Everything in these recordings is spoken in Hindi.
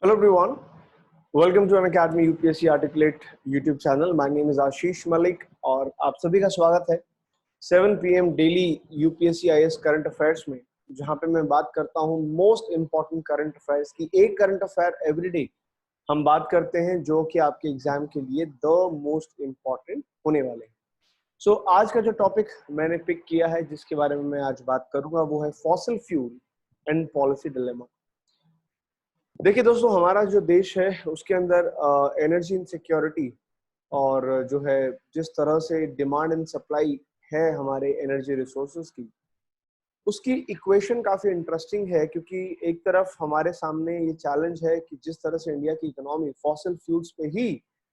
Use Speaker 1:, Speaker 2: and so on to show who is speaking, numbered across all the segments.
Speaker 1: Hello everyone, welcome to Unacademy UPSC Articulate YouTube channel. My name is Ashish Malik और आप सभी का स्वागत है 7 PM daily UPSC IAS current affairs में, जहां पे मैं बात करता हूं मोस्ट इम्पॉर्टेंट करंट अफेयर्स की। एक करंट अफेयर एवरीडे हम बात करते हैं जो कि आपके एग्जाम के लिए द मोस्ट इम्पॉर्टेंट होने वाले हैं। सो आज का जो टॉपिक मैंने पिक किया है जिसके बारे में मैं आज बात करूंगा वो है fossil fuel and policy dilemma. देखिए दोस्तों, हमारा जो देश है उसके अंदर एनर्जी इनसिक्योरिटी और जो है जिस तरह से डिमांड एंड सप्लाई है हमारे एनर्जी रिसोर्सेज की, उसकी इक्वेशन काफी इंटरेस्टिंग है। क्योंकि एक तरफ हमारे सामने ये चैलेंज है कि जिस तरह से इंडिया की इकोनॉमी फॉसिल फ्यूल्स पे ही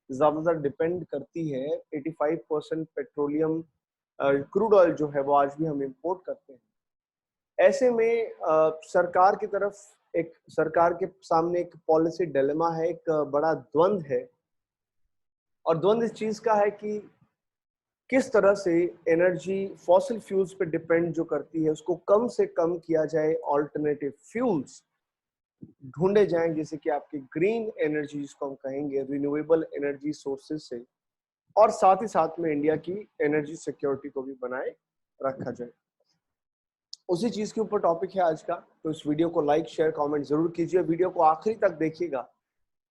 Speaker 1: ज्यादातर डिपेंड करती है, 85% पेट्रोलियम क्रूड ऑयल जो है वो आज भी हम इंपोर्ट करते हैं। ऐसे में सरकार के सामने एक पॉलिसी डिलेमा है, एक बड़ा द्वंद है। और द्वंद इस चीज का है कि किस तरह से एनर्जी फॉसिल फ्यूल्स पे डिपेंड जो करती है उसको कम से कम किया जाए, ऑल्टरनेटिव फ्यूल्स ढूंढे जाएं, जैसे कि आपके ग्रीन एनर्जी जिसको हम कहेंगे, रिन्यूएबल एनर्जी सोर्सेज से, और साथ ही साथ में इंडिया की एनर्जी सिक्योरिटी को भी बनाए रखा जाए। उसी चीज के ऊपर टॉपिक है आज का। तो इस वीडियो को लाइक शेयर कमेंट जरूर कीजिए, वीडियो को आखिरी तक देखिएगा।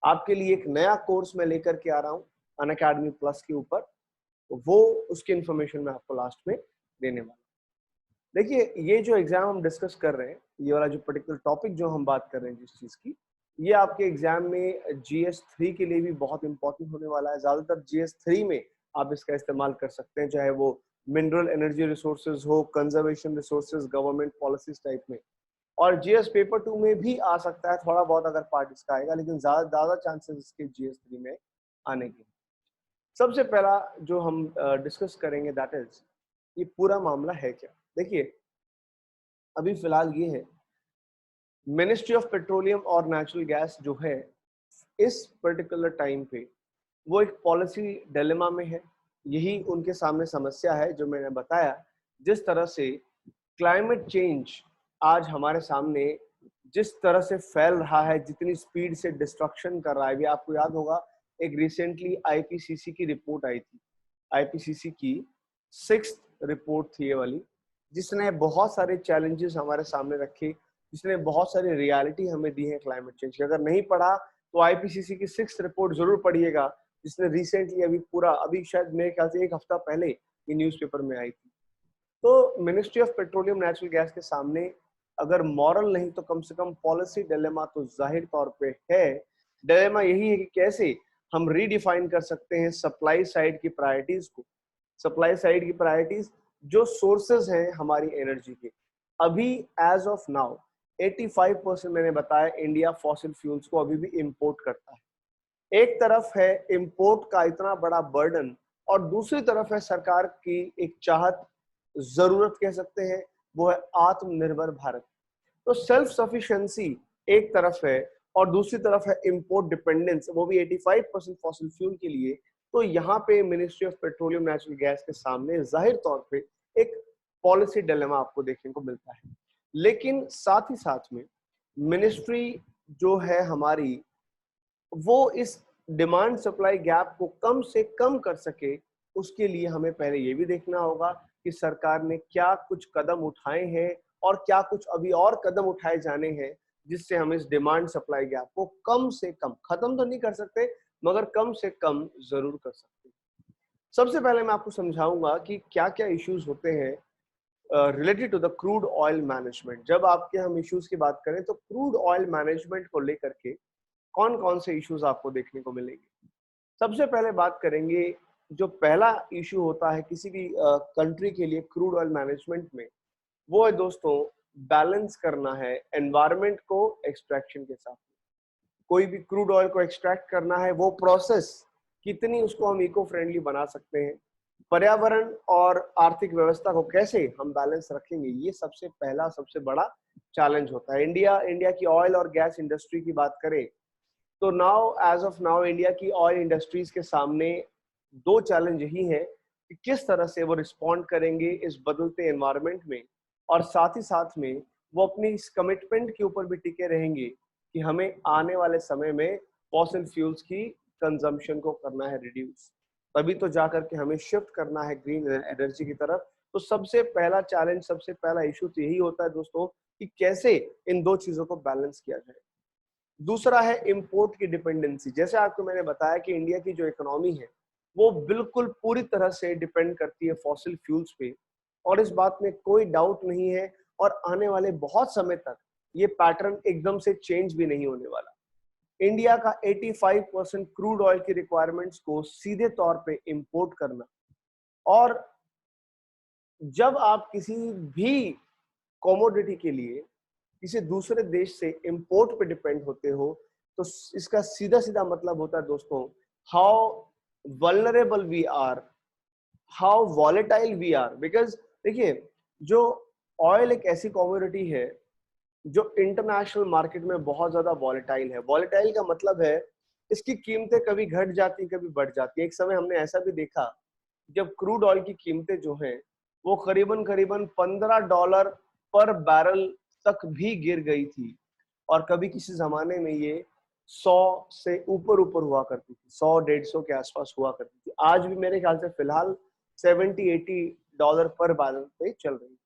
Speaker 1: आपके लिए एक नया कोर्स मैं लेकर के आ रहा हूँ अनअकैडमी प्लस के ऊपर, तो वो उसकी इंफॉर्मेशन मैं आपको लास्ट में देने वाला हूँ। देखिए, ये जो एग्जाम हम डिस्कस कर रहे हैं, ये वाला जो पर्टिकुलर टॉपिक जो हम बात कर रहे हैं जिस चीज की, ये आपके एग्जाम में GS3 के लिए भी बहुत इंपॉर्टेंट होने वाला है। ज्यादातर GS3 में आप इसका इस्तेमाल कर सकते हैं, चाहे वो मिनरल एनर्जी रिसोर्सेज हो, conservation resources, government policies type में। और GS पेपर 2 में भी आ सकता है थोड़ा बहुत अगर पार्ट इसका आएगा, लेकिन ज्यादा चांसेस इसके GS3 में आने के। सबसे पहला जो हम डिस्कस करेंगे दैट इज ये पूरा मामला है क्या। देखिए, अभी फिलहाल ये है, मिनिस्ट्री ऑफ पेट्रोलियम और नेचुरल गैस जो है इस पर्टिकुलर टाइम पे वो एक पॉलिसी डिलेमा में है। यही उनके सामने समस्या है जो मैंने बताया। जिस तरह से क्लाइमेट चेंज आज हमारे सामने जिस तरह से फैल रहा है, जितनी स्पीड से डिस्ट्रक्शन कर रहा है, भी आपको याद होगा एक रिसेंटली IPCC की रिपोर्ट आई थी। IPCC की 6th रिपोर्ट थी ये वाली, जिसने बहुत सारे चैलेंजेस हमारे सामने रखे, जिसने बहुत सारी रियलिटी हमें दी है क्लाइमेट चेंज की। अगर नहीं पढ़ा तो IPCC की 6th रिपोर्ट जरूर पढ़िएगा, जिसने रिसेंटली अभी शायद मेरे ख्याल से एक हफ्ता पहले ये न्यूज़पेपर में आई थी। तो ministry of petroleum natural gas के सामने अगर मॉरल नहीं तो कम से कम पॉलिसी डिलेमा तो जाहिर तौर पे है। डिलेमा यही है कि कैसे हम रीडिफाइन कर सकते हैं सप्लाई साइड की प्रायोरिटीज को। सप्लाई साइड की प्रायोरिटीज जो सोर्सेज हैं हमारी एनर्जी के, अभी एज ऑफ नाउ 85% मैंने बताया इंडिया फॉसिल फ्यूल्स को अभी भी इंपोर्ट करता है। एक तरफ है इंपोर्ट का इतना बड़ा बर्डन, और दूसरी तरफ है सरकार की एक चाहत, जरूरत कह सकते हैं, वो है आत्मनिर्भर भारत। तो सेल्फ सफिशिएंसी एक तरफ है और दूसरी तरफ है इंपोर्ट डिपेंडेंस, वो भी 85% फॉसिल फ्यूल के लिए। तो यहाँ पे ministry of petroleum natural gas के सामने जाहिर तौर पे एक पॉलिसी डिलेमा आपको देखने को मिलता है। लेकिन साथ ही साथ में मिनिस्ट्री जो है हमारी, वो इस डिमांड सप्लाई गैप को कम से कम कर सके, उसके लिए हमें पहले ये भी देखना होगा कि सरकार ने क्या कुछ कदम उठाए हैं और क्या कुछ अभी और कदम उठाए जाने हैं, जिससे हम इस डिमांड सप्लाई गैप को कम से कम, खत्म तो नहीं कर सकते मगर कम से कम जरूर कर सकते हैं। सबसे पहले मैं आपको समझाऊंगा कि क्या क्या इश्यूज होते हैं related to the crude oil management. जब आपके हम इश्यूज की बात करें तो क्रूड ऑयल मैनेजमेंट को लेकर के कौन कौन से इश्यूज आपको देखने को मिलेंगे। सबसे पहले बात करेंगे, जो पहला इशू होता है किसी भी कंट्री के लिए क्रूड ऑयल मैनेजमेंट में, वो है दोस्तों बैलेंस करना है एनवायरनमेंट को एक्सट्रैक्शन के साथ। कोई भी क्रूड ऑयल को एक्सट्रैक्ट करना है, वो प्रोसेस कितनी उसको हम इको फ्रेंडली बना सकते हैं, पर्यावरण और आर्थिक व्यवस्था को कैसे हम बैलेंस रखेंगे, ये सबसे पहला सबसे बड़ा चैलेंज होता है। इंडिया की ऑयल और गैस इंडस्ट्री की बात करें तो now as of now India की ऑयल इंडस्ट्रीज के सामने दो चैलेंज यही है कि किस तरह से वो रिस्पॉन्ड करेंगे इस बदलते एनवायरनमेंट में, और साथ ही साथ में वो अपनी इस कमिटमेंट के ऊपर भी टिके रहेंगे कि हमें आने वाले समय में फॉसिल फ्यूल्स की कंजम्पशन को करना है रिड्यूस, तभी तो जाकर के हमें शिफ्ट करना है ग्रीन एनर्जी की तरफ। तो सबसे पहला चैलेंज, सबसे पहला इशू तो यही होता है दोस्तों कि कैसे इन दो चीजों को बैलेंस किया जाए। दूसरा है इंपोर्ट की डिपेंडेंसी। जैसे आपको मैंने बताया कि इंडिया की जो इकोनॉमी है वो बिल्कुल पूरी तरह से डिपेंड करती है फॉसिल फ्यूल्स पे, और इस बात में कोई डाउट नहीं है, और आने वाले बहुत समय तक ये पैटर्न एकदम से चेंज भी नहीं होने वाला। इंडिया का 85% क्रूड ऑयल की रिक्वायरमेंट्स को सीधे तौर पे इंपोर्ट करना, और जब आप किसी भी कमोडिटी के लिए किसी दूसरे देश से इंपोर्ट पे डिपेंड होते हो, तो इसका सीधा सीधा मतलब होता है दोस्तों how vulnerable we are, how volatile we are. Because देखिए, जो ऑयल एक ऐसी कमोडिटी है जो इंटरनेशनल मार्केट में बहुत ज्यादा वॉलेटाइल है। वॉलेटाइल का मतलब है इसकी कीमतें कभी घट जाती, कभी बढ़ जाती है। एक समय हमने ऐसा भी देखा जब क्रूड ऑयल की कीमतें जो हैं वो करीबन करीबन $15 पर बैरल तक भी गिर गई थी, और कभी किसी जमाने में ये 100 से ऊपर ऊपर हुआ करती थी, 100-150 के आसपास हुआ करती थी। आज भी मेरे ख्याल से फिलहाल $70-80 पर बैरल पे चल रही है।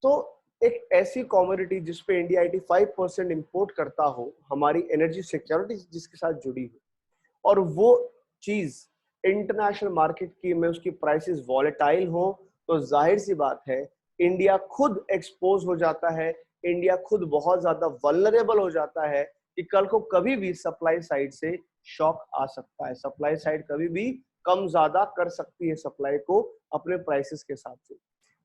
Speaker 1: तो एक ऐसी कमोडिटी जिसपे इंडिया 85% इंपोर्ट करता हो, हमारी एनर्जी सिक्योरिटी जिसके साथ जुड़ी हो, और वो चीज इंटरनेशनल मार्केट की में उसकी प्राइसेस वॉलेटाइल हो, तो जाहिर सी बात है इंडिया खुद एक्सपोज हो जाता है, इंडिया खुद बहुत ज्यादा वल्नरेबल हो जाता है कि कल को कभी भी सप्लाई साइड से शॉक आ सकता है। सप्लाई साइड कभी भी कम ज्यादा कर सकती है सप्लाई को अपने प्राइसेस के हिसाब से।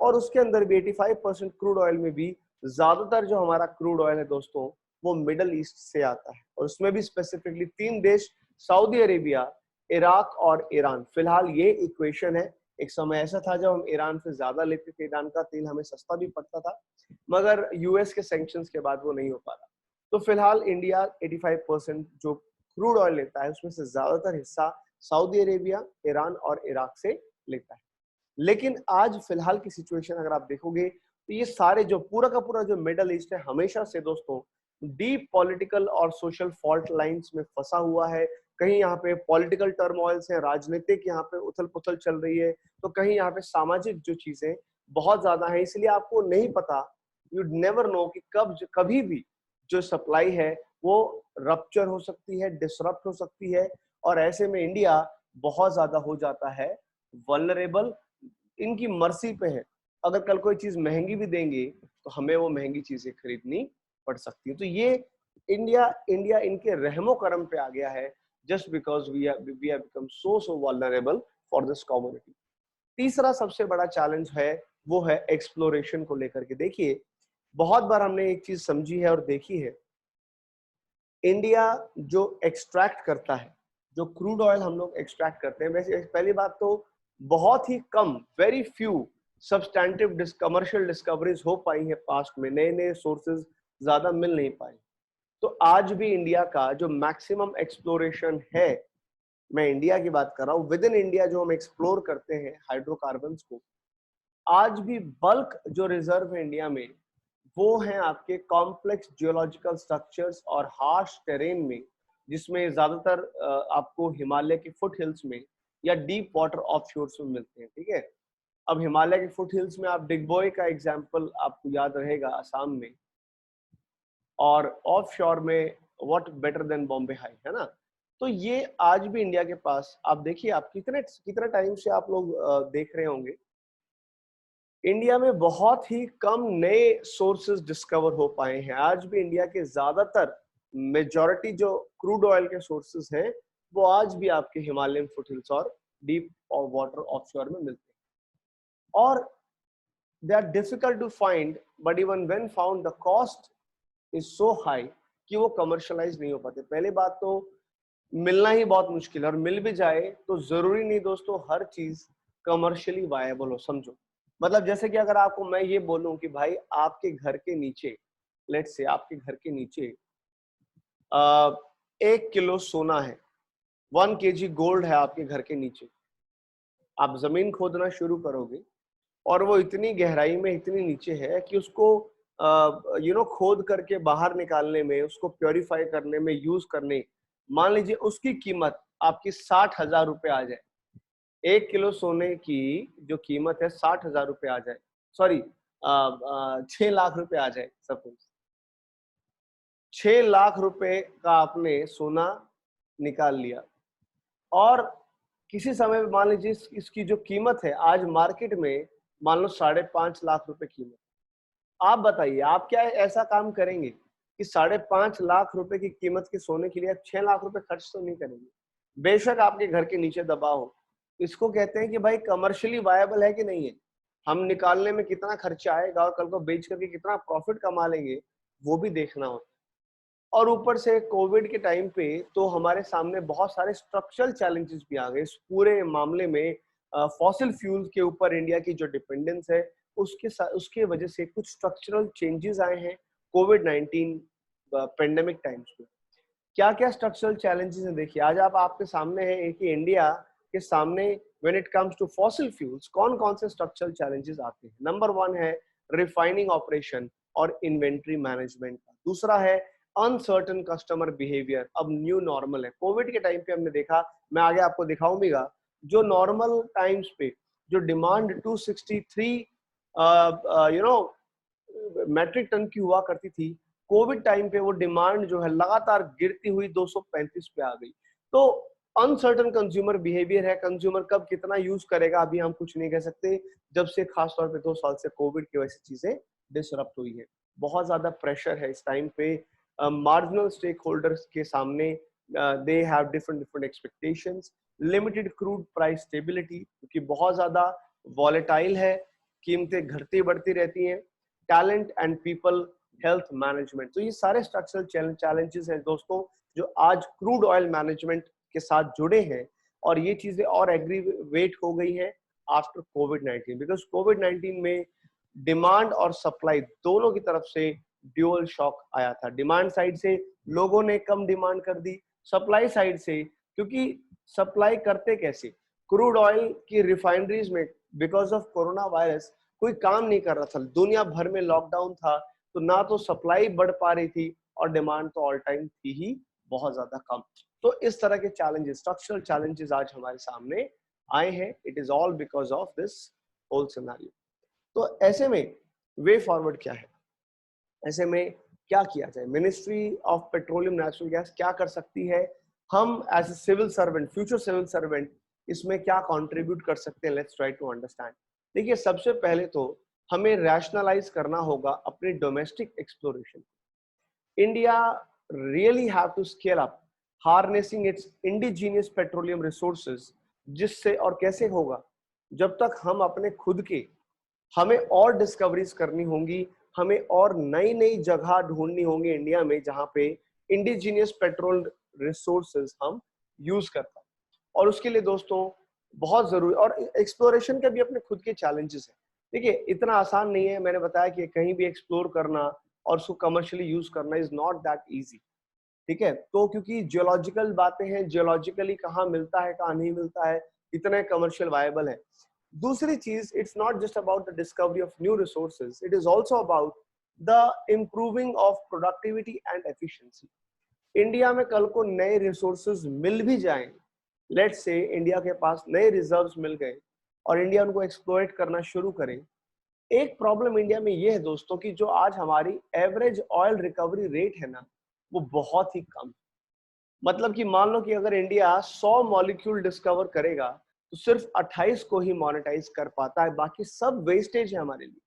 Speaker 1: और उसके अंदर भी 85% क्रूड ऑयल में भी ज्यादातर जो हमारा क्रूड ऑयल है दोस्तों वो मिडल ईस्ट से आता है, और उसमें भी स्पेसिफिकली 3 देश, सऊदी अरेबिया, इराक और ईरान। फिलहाल ये इक्वेशन है। एक समय ऐसा था जब हम ईरान से ज्यादा लेते थे, ईरान का तेल हमें सस्ता भी पड़ता था, मगर यूएस के सैंक्शंस के बाद वो नहीं हो पा रहा। तो फिलहाल इंडिया 85% जो क्रूड ऑयल लेता है उसमें से ज्यादातर हिस्सा सऊदी अरेबिया, ईरान और इराक से लेता है। लेकिन आज फिलहाल की सिचुएशन अगर आप देखोगे तो ये सारे जो पूरा का पूरा जो मिडल ईस्ट है हमेशा से दोस्तों डीप पॉलिटिकल और सोशल फॉल्ट लाइंस में फंसा हुआ है। कहीं यहाँ पे पॉलिटिकल टर्मोइल्स है, राजनीतिक यहाँ पे उथल पुथल चल रही है, तो कहीं यहाँ पे सामाजिक जो चीजें बहुत ज्यादा है। इसलिए आपको नहीं पता, यू नेवर नो कि कब कभी भी जो सप्लाई है वो रप्चर हो सकती है, डिसरप्ट हो सकती है, और ऐसे में इंडिया बहुत ज्यादा हो जाता है वल्नरेबल। इनकी मर्जी पे है, अगर कल कोई चीज महंगी भी देंगे तो हमें वो महंगी चीजें खरीदनी पड़ सकती है। तो ये इंडिया इंडिया इनके रहमो करम पे आ गया है, just because we have become so vulnerable for this community. तीसरा सबसे बड़ा चैलेंज है वो है एक्सप्लोरेशन को लेकर के। देखिए, बहुत बार हमने एक चीज समझी है और देखी है, इंडिया जो एक्सट्रैक्ट करता है, जो क्रूड ऑयल हम लोग एक्सट्रैक्ट करते हैं, वैसे पहली बात तो बहुत ही कम, very few substantive commercial discoveries हो पाई है पास्ट में, नए नए सोर्सेज ज्यादा मिल नहीं पाए। तो आज भी इंडिया का जो मैक्सिमम एक्सप्लोरेशन है, मैं इंडिया की बात कर रहा हूँ, विद इन इंडिया जो हम एक्सप्लोर करते हैं हाइड्रोकार्बन्स को, आज भी बल्क जो रिजर्व है इंडिया में वो हैं आपके कॉम्प्लेक्स जियोलॉजिकल स्ट्रक्चर्स और हार्श टेरेन में, जिसमें ज्यादातर आपको हिमालय के फुट हिल्स में या डीप वाटर ऑफशोर्स में मिलते हैं। ठीक है, अब हिमालय के फुट हिल्स में आप डिगबोय का एग्जांपल आपको याद रहेगा असम में, और ऑफशोर में what better than Bombay high, है ना। तो ये आज भी इंडिया के पास, आप देखिए, आप कितने टाइम से आप लोग देख रहे होंगे, इंडिया में बहुत ही कम नए सोर्सेज डिस्कवर हो पाए हैं। आज भी इंडिया के ज्यादातर मेजॉरिटी जो क्रूड ऑयल के सोर्सेज हैं वो आज भी आपके हिमालयन फुटहिल्स और डीप वाटर ऑफशोर में मिलते हैं, और they are difficult to find, but even when found the cost is so high कि वो कमर्शलाइज नहीं हो पाते। पहली बात तो मिलना ही बहुत मुश्किल है, और मिल भी जाए तो जरूरी नहीं दोस्तों हर चीज कमर्शियली वायबल हो। समझो, मतलब जैसे कि अगर आपको मैं ये बोलूं कि भाई आपके घर के नीचे, लेट्स से आपके घर के नीचे 1 किलो सोना है, 1 kg गोल्ड है आपके घर के नीचे, आप जमीन खोदना शुरू करोगे और वो इतनी गहराई में, इतनी नीचे है कि उसको खोद करके बाहर निकालने में, उसको प्योरीफाई करने में, यूज करने, मान लीजिए उसकी कीमत आपकी 60,000 रुपये आ जाए, 1 किलो सोने की जो कीमत है 60,000 रुपये आ जाए, सॉरी 6 लाख रुपए आ जाए, सपोज 6 लाख रुपए का आपने सोना निकाल लिया, और किसी समय पे मान लीजिए इसकी जो कीमत है आज मार्केट में मान लो 5.5 लाख रुपए कीमत। आप बताइए, आप क्या ऐसा काम करेंगे कि 5.5 लाख रुपए की कीमत के सोने के लिए आप 6 लाख रुपए खर्च तो नहीं करेंगे? बेशक आपके घर के नीचे दबा हो। इसको कहते हैं कि भाई कमर्शियली वायबल है कि नहीं है, हम निकालने में कितना खर्चा आएगा और कल को बेच करके कितना प्रॉफिट कमा लेंगे, वो भी देखना होता है। और ऊपर से कोविड के टाइम पे तो हमारे सामने बहुत सारे स्ट्रक्चरल चैलेंजेस भी आ गए इस पूरे मामले में। फॉसिल फ्यूल के ऊपर इंडिया की जो डिपेंडेंस है उसके वजह से कुछ स्ट्रक्चरल चेंजेस आए हैं कोविड 19 पेंडेमिक टाइम्स में। क्या क्या स्ट्रक्चरल चैलेंजेस हैं देखिए, आज आप आपके सामने है कि इंडिया के सामने when it comes to fossil fuels कौन कौन से स्ट्रक्चरल चैलेंजेस आते हैं। नंबर 1 है रिफाइनिंग ऑपरेशन और इन्वेंट्री मैनेजमेंट का। दूसरा है अनसर्टन कस्टमर बिहेवियर, अब न्यू नॉर्मल है। कोविड के टाइम पे हमने देखा, मैं आगे आपको दिखाऊंगा, जो नॉर्मल टाइम्स पे जो डिमांड 263 मैट्रिक टन की हुआ करती थी, कोविड टाइम पे वो डिमांड जो है लगातार गिरती हुई 235 पे आ गई। तो अनसर्टन कंज्यूमर बिहेवियर है, कंज्यूमर कब कितना यूज करेगा अभी हम कुछ नहीं कह सकते, जब से खासतौर पे 2 साल से कोविड की वजह से चीजें डिसरप्ट हुई है। बहुत ज्यादा प्रेशर है इस टाइम पे मार्जिनल स्टेक होल्डर्स के सामने, they have different expectations. Limited crude price stability, क्योंकि बहुत ज्यादा वॉलेटाइल है, कीमतें घटती बढ़ती रहती हैं। Talent and people health management, तो ये सारे स्ट्रक्चरल चैलेंजेस हैं दोस्तों जो आज क्रूड ऑयल मैनेजमेंट के साथ जुड़े हैं, और ये चीजें और एग्रीवेट हो गई हैं आफ्टर कोविड-19, बिकॉज कोविड-19 में डिमांड और सप्लाई दोनों की तरफ से ड्यूअल शॉक आया था। डिमांड साइड से लोगों ने कम डिमांड कर दी, सप्लाई साइड से क्योंकि सप्लाई करते कैसे, क्रूड ऑयल की रिफाइनरीज में बिकॉज ऑफ कोरोना वायरस कोई काम नहीं कर रहा था, दुनिया भर में लॉकडाउन था, तो ना तो सप्लाई बढ़ पा रही थी और डिमांड तो ऑल टाइम थी ही बहुत ज्यादा कम। तो इस तरह के चैलेंजेस, स्ट्रक्चरल चैलेंजेस आज हमारे सामने आए हैं। It is all because of this whole scenario. तो ऐसे में वे फॉरवर्ड क्या है, ऐसे में क्या किया जाए, ministry of petroleum natural gas क्या कर सकती है, हम as a civil servant, future civil servant इसमें क्या कंट्रीब्यूट कर सकते हैं, लेट्स ट्राई टू अंडरस्टैंड। देखिए, सबसे पहले तो हमें रैशनलाइज करना होगा अपनी domestic exploration. India really have to scale up harnessing its indigenous petroleum resources, जिससे और कैसे होगा, जब तक हम अपने खुद के, हमें और डिस्कवरीज करनी होंगी, हमें और नई नई जगह ढूंढनी होंगी इंडिया में जहां पे इंडिजीनियस पेट्रोल रिसोर्सेज हम यूज करते हैं। और उसके लिए दोस्तों बहुत जरूरी, और एक्सप्लोरेशन के भी अपने खुद के चैलेंजेस हैं। देखिए, इतना आसान नहीं है, मैंने बताया कि कहीं भी एक्सप्लोर करना और उसको कमर्शियली यूज करना इज नॉट दैट इजी, ठीक है। तो क्योंकि जियोलॉजिकल बातें हैं, जियोलॉजिकली कहाँ मिलता है कहाँ नहीं मिलता है, इतना कमर्शियल वायबल है। दूसरी चीज, it's not just about the discovery of new resources, it is also about the improving of productivity and efficiency. India में कल को नए रिसोर्सेज मिल भी जाएं, लेट्स से इंडिया के पास नए रिजर्व्स मिल गए और इंडिया उनको एक्सप्लॉइट करना शुरू करे, एक प्रॉब्लम इंडिया में ये है दोस्तों कि जो आज हमारी एवरेज ऑयल रिकवरी रेट है ना, वो बहुत ही कम। मतलब कि मान लो कि अगर इंडिया 100 मॉलिक्यूल डिस्कवर करेगा तो सिर्फ 28 को ही मोनेटाइज कर पाता है, बाकी सब वेस्टेज है हमारे लिए,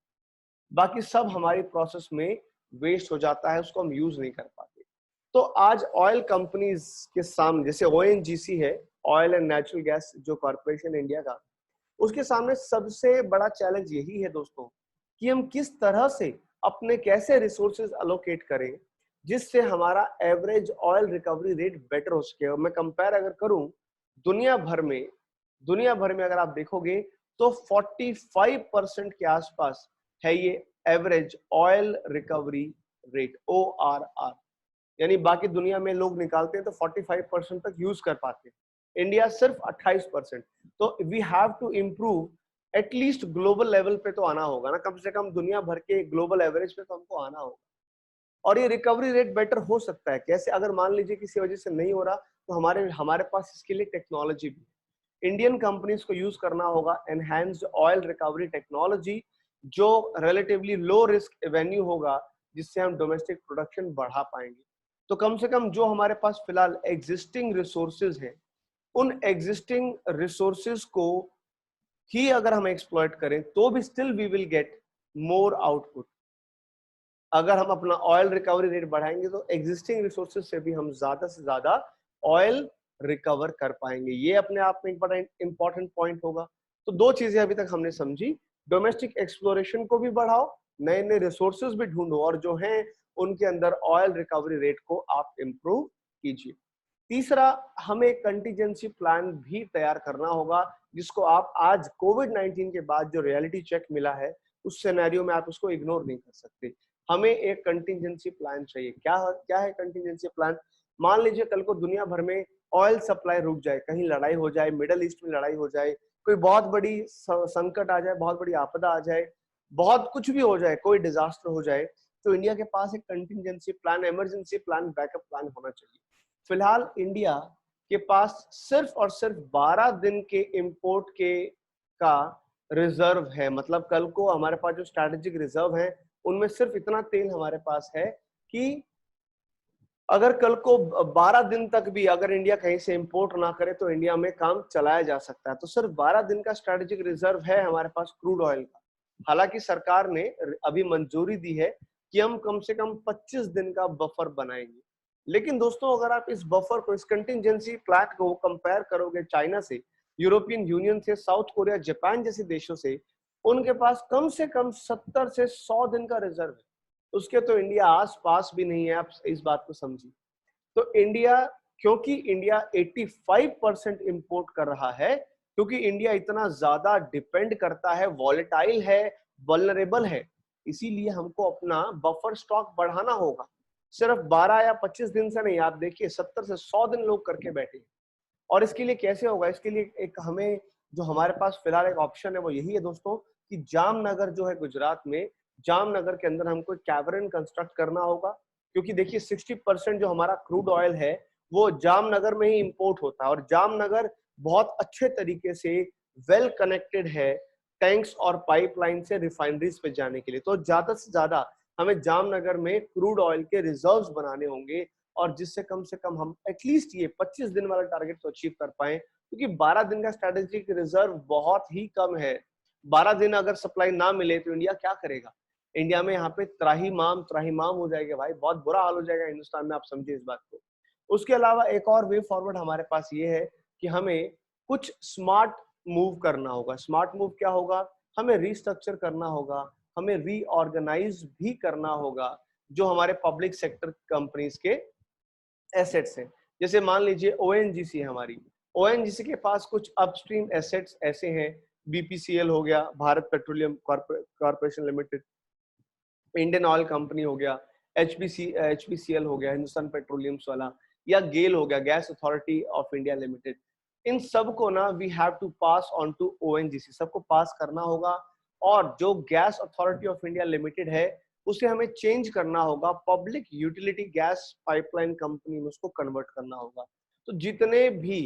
Speaker 1: बाकी सब हमारी प्रोसेस में वेस्ट हो जाता है, उसको हम यूज नहीं कर पाते। तो आज ऑयल कंपनीज के सामने, जैसे ओएनजीसी है, ऑयल एंड नेचुरल गैस जो कॉर्पोरेशन इंडिया का, उसके सामने सबसे बड़ा चैलेंज यही है दोस्तों कि हम किस तरह से अपने कैसे रिसोर्सेज अलोकेट करें जिससे हमारा average oil recovery rate better हो सके। और मैं कंपेयर अगर करूं दुनिया भर में अगर आप देखोगे तो 45% के आसपास है ये average oil recovery rate, ORR। यानी बाकी दुनिया में लोग निकालते हैं तो 45% तक यूज कर पाते हैं, इंडिया सिर्फ 28%। तो we have to improve at least global level पे तो आना होगा ना, कम से कम दुनिया भर के ग्लोबल एवरेज पे तो हमको आना होगा। और ये रिकवरी रेट बेटर हो सकता है कैसे? अगर मान लीजिए किसी वजह से नहीं हो रहा, तो हमारे हमारे पास इसके लिए टेक्नोलॉजी भी है। इंडियन कंपनीज को यूज करना होगा एनहांस्ड ऑयल रिकवरी टेक्नोलॉजी, जो रिलेटिवली लो रिस्क एवेन्यू होगा, जिससे हम डोमेस्टिक प्रोडक्शन बढ़ा पाएंगे। तो कम से कम जो हमारे पास फिलहाल एग्जिस्टिंग रिसोर्सेज हैं, उन एग्जिस्टिंग रिसोर्सेज को ही अगर हम एक्सप्लॉइट करें तो भी still we will get more output. अगर हम अपना ऑयल रिकवरी रेट बढ़ाएंगे तो एग्जिस्टिंग रिसोर्सेज से भी हम ज्यादा से ज्यादा ऑयल रिकवर कर पाएंगे। ये अपने आप में एक बड़ा इंपॉर्टेंट पॉइंट होगा। तो दो चीजें अभी तक हमने समझी, डोमेस्टिक एक्सप्लोरेशन को भी बढ़ाओ, नए नए रिसोर्सेज भी ढूंढो, और जो हैं उनके अंदर ऑयल रिकवरी रेट को आप इंप्रूव कीजिए। तीसरा, हमें कंटीजेंसी प्लान भी तैयार करना होगा, जिसको आप आज कोविड-19 के बाद जो रियलिटी चेक मिला है, उस सिनेरियो में आप उसको इग्नोर नहीं कर सकते। हमें एक कंटीजेंसी प्लान चाहिए। क्या है कंटीजेंसी प्लान? मान लीजिए कल को दुनिया भर में ऑयल सप्लाई रुक जाए, कहीं लड़ाई हो जाए, मिडल ईस्ट में लड़ाई हो जाए, कोई बहुत बड़ी संकट आ जाए, बहुत बड़ी आपदा आ जाए, बहुत कुछ भी हो जाए, कोई डिजास्टर हो जाए, तो इंडिया के पास एक contingency plan, emergency plan, backup plan होना चाहिए। फिलहाल इंडिया के पास सिर्फ और सिर्फ 12 दिन के इंपोर्ट के का रिजर्व है। मतलब कल को हमारे पास जो स्ट्रैटेजिक रिजर्व है, उनमें सिर्फ इतना तेल हमारे पास है कि अगर कल को 12 दिन तक भी अगर इंडिया कहीं से इंपोर्ट ना करे तो इंडिया में काम चलाया जा सकता है। तो सिर्फ 12 दिन का स्ट्रैटेजिक रिजर्व है हमारे पास क्रूड ऑयल का। हालांकि सरकार ने अभी मंजूरी दी है कि हम कम से कम 25 दिन का बफर बनाएंगे। लेकिन दोस्तों, अगर आप इस बफर को, इस कंटिजेंसी प्लान को कंपेयर करोगे चाइना से, यूरोपियन यूनियन से, साउथ कोरिया, जापान जैसे देशों से, उनके पास कम से कम 70 से 100 दिन का रिजर्व है। उसके तो इंडिया आस पास भी नहीं है। आप इस बात को समझिए। तो इंडिया, क्योंकि इंडिया 85% इंपोर्ट कर रहा है, क्योंकि इंडिया इतना ज्यादा डिपेंड करता है, वॉलेटाइल है, वल्नरेबल है, इसीलिए हमको अपना बफर स्टॉक बढ़ाना होगा। सिर्फ 12 या 25 दिन से नहीं, आप देखिए 70 से 100 दिन लोग करके बैठे हैं। और इसके लिए कैसे होगा? इसके लिए एक हमें, जो हमारे पास फिलहाल एक ऑप्शन है, वो यही है दोस्तों कि जामनगर जो है गुजरात में, जामनगर के अंदर हमको कैवरन कंस्ट्रक्ट करना होगा। क्योंकि देखिए 60% जो हमारा क्रूड ऑयल है वो जामनगर में ही इंपोर्ट होता है, और जामनगर बहुत अच्छे तरीके से वेल कनेक्टेड है टैंक्स और पाइपलाइन से रिफाइनरीज पे जाने के लिए। तो ज्यादा से ज्यादा हमें जामनगर में क्रूड ऑयल के रिजर्व्स बनाने होंगे, और जिससे कम से कम हम एटलीस्ट ये 25 दिन वाला टारगेट तो अचीव कर पाए। क्योंकि 12 दिन का स्ट्रेटेजिक रिजर्व बहुत ही कम है। 12 दिन अगर सप्लाई ना मिले तो इंडिया क्या करेगा? इंडिया में यहाँ पे त्राहिमाम त्राहिमाम हो जाएगा भाई, बहुत बुरा हाल हो जाएगा हिंदुस्तान में, आप समझिए इस बात को। उसके अलावा एक और वे फॉरवर्ड हमारे पास ये है कि हमें कुछ स्मार्ट मूव करना होगा। स्मार्ट मूव क्या होगा? हमें रिस्ट्रक्चर करना होगा, हमें रीऑर्गेनाइज भी करना होगा जो हमारे पब्लिक सेक्टर कंपनीज के एसेट्स हैं। जैसे मान लीजिए ओएनजीसी है हमारी, ओएनजीसी के पास कुछ अपस्ट्रीम एसेट्स ऐसे हैं, बीपीसीएल हो गया, Bharat petroleum corporation limited, Indian oil company हो गया, एचपीसीएल हो गया, हिंदुस्तान पेट्रोलियम्स वाला, या गेल हो गया, gas authority of India limited. इन सबको ना we have to pass on to ONGC, सबको पास करना होगा। और जो gas authority of India limited है उसे हमें चेंज करना होगा, public utility gas pipeline company में उसको कन्वर्ट करना होगा। तो जितने भी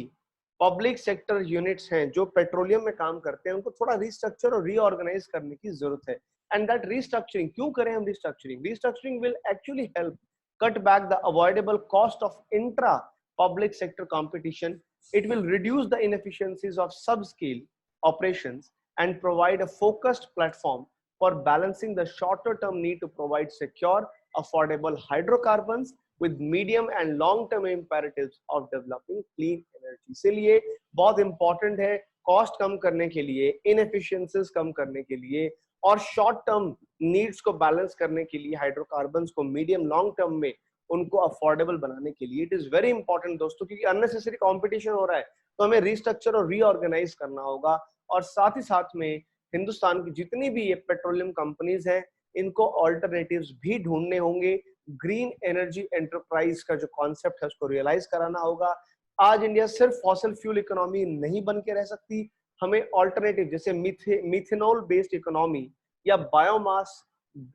Speaker 1: पब्लिक सेक्टर यूनिट्स हैं जो पेट्रोलियम में काम करते हैं, उनको थोड़ा रिस्ट्रक्चर और रीऑर्गेनाइज करने की जरूरत है। एंड दैट रिस्ट्रक्चरिंग, क्यों करें हम restructuring? Restructuring will actually help cut back the avoidable cost of intra public sector competition. It will reduce the inefficiencies of subscale operations and provide a focused platform for balancing the shorter term need to provide secure, affordable hydrocarbons with medium and long term imperatives of developing clean energy. इसलिए बहुत इंपॉर्टेंट है कॉस्ट कम करने के लिए, इनएफिशिएंसीज कम करने के लिए, और शॉर्ट टर्म नीड्स को बैलेंस करने के लिए हाइड्रोकार्बन्स को मीडियम लॉन्ग टर्म में उनको अफोर्डेबल बनाने के लिए। इट इज वेरी इंपॉर्टेंट दोस्तों, क्योंकि अननेसेसरी कंपटीशन हो रहा है, तो हमें रिस्ट्रक्चर और रीऑर्गेनाइज करना होगा। और साथ ही साथ में हिंदुस्तान की जितनी भी ये पेट्रोलियम कंपनीज हैं, इनको ऑल्टरनेटिव्स भी ढूंढने होंगे। ग्रीन एनर्जी एंटरप्राइज का जो कॉन्सेप्ट है उसको रियलाइज कराना होगा। आज इंडिया सिर्फ फॉसिल फ्यूल इकोनॉमी नहीं बन के रह सकती, हमें ऑल्टरनेटिव जैसे मिथेनॉल बेस्ड इकोनॉमी या बायोमास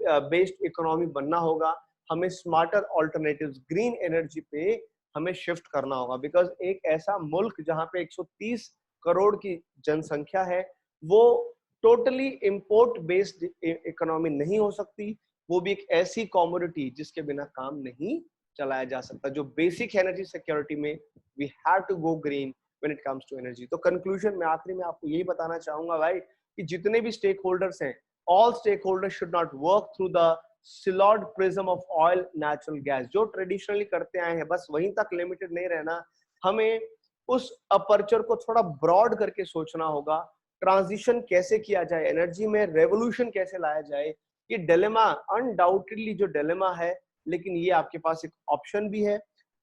Speaker 1: बेस्ड इकोनॉमी बनना होगा। हमें स्मार्टर ऑल्टरनेटिव्स ग्रीन एनर्जी पे हमें शिफ्ट करना होगा, बिकॉज एक ऐसा मुल्क जहां पे 130 करोड़ की जनसंख्या है, वो टोटली इंपोर्ट बेस्ड इकोनॉमी नहीं हो सकती। वो भी एक ऐसी कॉमोडिटी जिसके बिना काम नहीं चलाया जा सकता। जो बेसिक एनर्जी सिक्योरिटी में we have to go green when it comes to energy. तो कंक्लूजन में आखिरी में आपको यही बताना चाहूंगा भाई कि जितने भी स्टेक होल्डर्स हैं, all stakeholders should not work through the siloed prism of oil natural gas। जो ट्रेडिशनली करते आए हैं बस वहीं तक लिमिटेड नहीं रहना, हमें उस अपर्चर को थोड़ा ब्रॉड करके सोचना होगा। ट्रांजिशन कैसे किया जाए, एनर्जी में रेवोल्यूशन कैसे लाया जाए, ये डिलेमा अनडाउटेडली जो डिलेमा है, लेकिन ये आपके पास एक ऑप्शन भी है।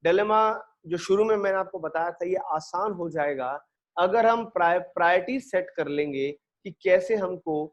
Speaker 1: डिलेमा जो शुरू में मैंने आपको बताया था, ये आसान हो जाएगा अगर हम प्रायोरिटी सेट कर लेंगे कि कैसे हमको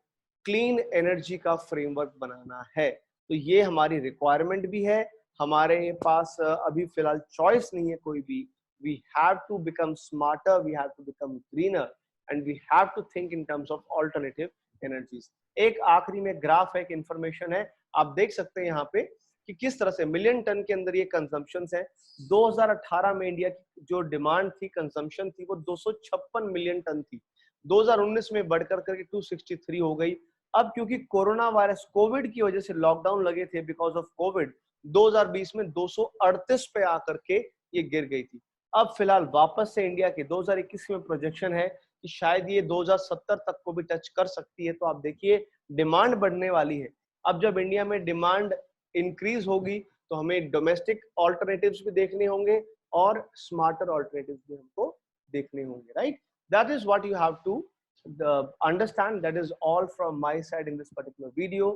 Speaker 1: क्लीन एनर्जी का फ्रेमवर्क बनाना है। तो ये हमारी रिक्वायरमेंट भी है, हमारे पास अभी फिलहाल चॉइस नहीं है कोई भी। We have to become smarter, we have to become greener and we have to think in terms of alternative energies. एक आखिरी में ग्राफ है, एक इंफॉर्मेशन है, आप देख सकते हैं यहाँ पे कि किस तरह से मिलियन टन के अंदर ये कंजम्पशन है। 2018 में इंडिया की जो डिमांड थी, कंजम्पशन थी, वो 256 मिलियन टन थी। 2019 में बढ़कर करके 263 हो गई। अब क्योंकि कोरोना वायरस कोविड की वजह से लॉकडाउन लगे थे, बिकॉज ऑफ कोविड 2020 में 238 पे आकर के ये गिर गई थी। अब फिलहाल वापस से इंडिया के 2021 में प्रोजेक्शन है कि शायद ये 2070 तक को भी टच कर सकती है। तो आप देखिए डिमांड बढ़ने वाली है। अब जब इंडिया में डिमांड इंक्रीज होगी तो हमें डोमेस्टिक ऑल्टरनेटिव्स भी देखने होंगे और स्मार्टर ऑल्टरनेटिव्स भी हमको देखने होंगे, right? That is what you have to understand। that is all from my side in this particular video।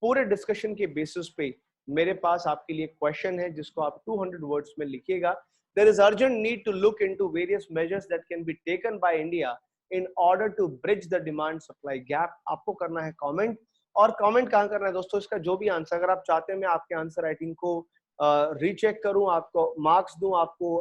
Speaker 1: पूरे डिस्कशन के बेसिस पे मेरे पास आपके लिए क्वेश्चन है जिसको आप 200 वर्ड्स में लिखिएगा। there is urgent need to look into various measures that can be taken by India in order to bridge the demand supply gap। आपको करना है कमेंट, और कमेंट कहाँ करना है दोस्तों, इसका जो भी आंसर, अगर आप चाहते हैं मैं आपके आंसर राइटिंग को रीचेक करूं, आपको मार्क्स दूं, आपको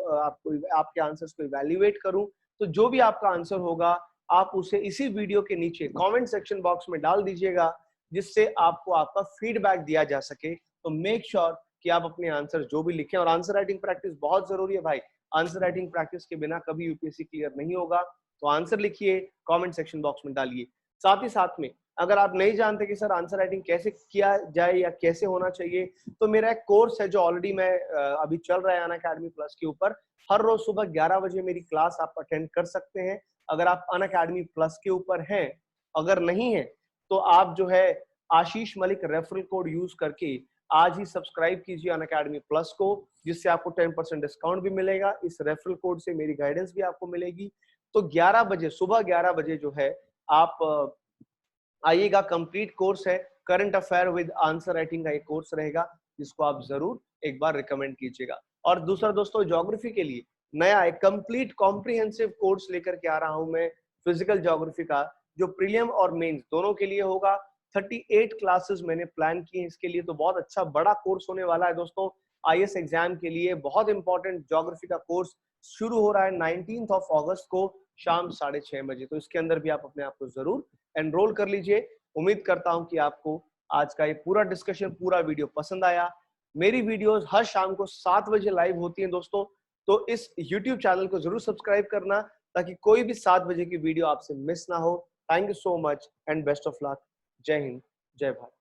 Speaker 1: आपके आंसर्स को इवैल्यूएट करूं, तो जो भी आपका आंसर होगा आप उसे इसी वीडियो के नीचे कमेंट सेक्शन बॉक्स में डाल दीजिएगा, जिससे आपको आपका फीडबैक दिया जा सके। तो मेक श्योर कि आप अपने आंसर जो भी लिखें, और आंसर राइटिंग प्रैक्टिस बहुत जरूरी है भाई। आंसर राइटिंग प्रैक्टिस के बिना कभी यूपीएससी क्लियर नहीं होगा। तो आंसर लिखिए, कमेंट सेक्शन बॉक्स में डालिए। साथ ही साथ में अगर आप नहीं जानते कि सर आंसर राइटिंग कैसे किया जाए या कैसे होना चाहिए, तो मेरा एक कोर्स है जो ऑलरेडी मैं अभी चल रहा है अनअकैडमी प्लस के ऊपर। हर रोज सुबह 11 बजे मेरी क्लास आप अटेंड कर सकते हैं। अगर आप अनअकैडमी प्लस के ऊपर हैं, अगर नहीं है तो आप जो है आशीष मलिक रेफरल कोड यूज करके आज ही सब्सक्राइब कीजिए अनअकैडमी प्लस को, जिससे आपको 10% डिस्काउंट भी मिलेगा। इस रेफरल कोड से मेरी गाइडेंस भी आपको मिलेगी। तो 11 बजे, सुबह 11 बजे जो है आप आइएगा। कंप्लीट कोर्स है, current affair with answer writing का एक कोर्स रहेगा, जिसको आप जरूर एक बार रिकमेंड कीजिएगा। और दूसरा दोस्तों, ज्योग्राफी के लिए नया एक कंप्लीट कॉम्प्रिहेंसिव कोर्स लेकर के आ रहा हूं मैं, फिजिकल ज्योग्राफी का, जो प्रीलियम और मेंस दोनों के लिए होगा। 38 क्लासेस मैंने प्लान की हैं इसके लिए। तो बहुत अच्छा बड़ा कोर्स होने वाला है दोस्तों। आईएएस एग्जाम के लिए बहुत इंपॉर्टेंट ज्योग्राफी का कोर्स शुरू हो रहा है 19 अगस्त को शाम 6:30 बजे। तो इसके अंदर भी आप अपने आप को जरूर एनरोल कर लीजिए। उम्मीद करता हूं कि आपको आज का ये पूरा डिस्कशन, पूरा वीडियो पसंद आया। मेरी वीडियोस हर शाम को 7 बजे लाइव होती हैं दोस्तों। तो इस YouTube चैनल को जरूर सब्सक्राइब करना, ताकि कोई भी 7 बजे की वीडियो आपसे मिस ना हो। Thank you so much and best of luck. जय हिंद, जय भारत।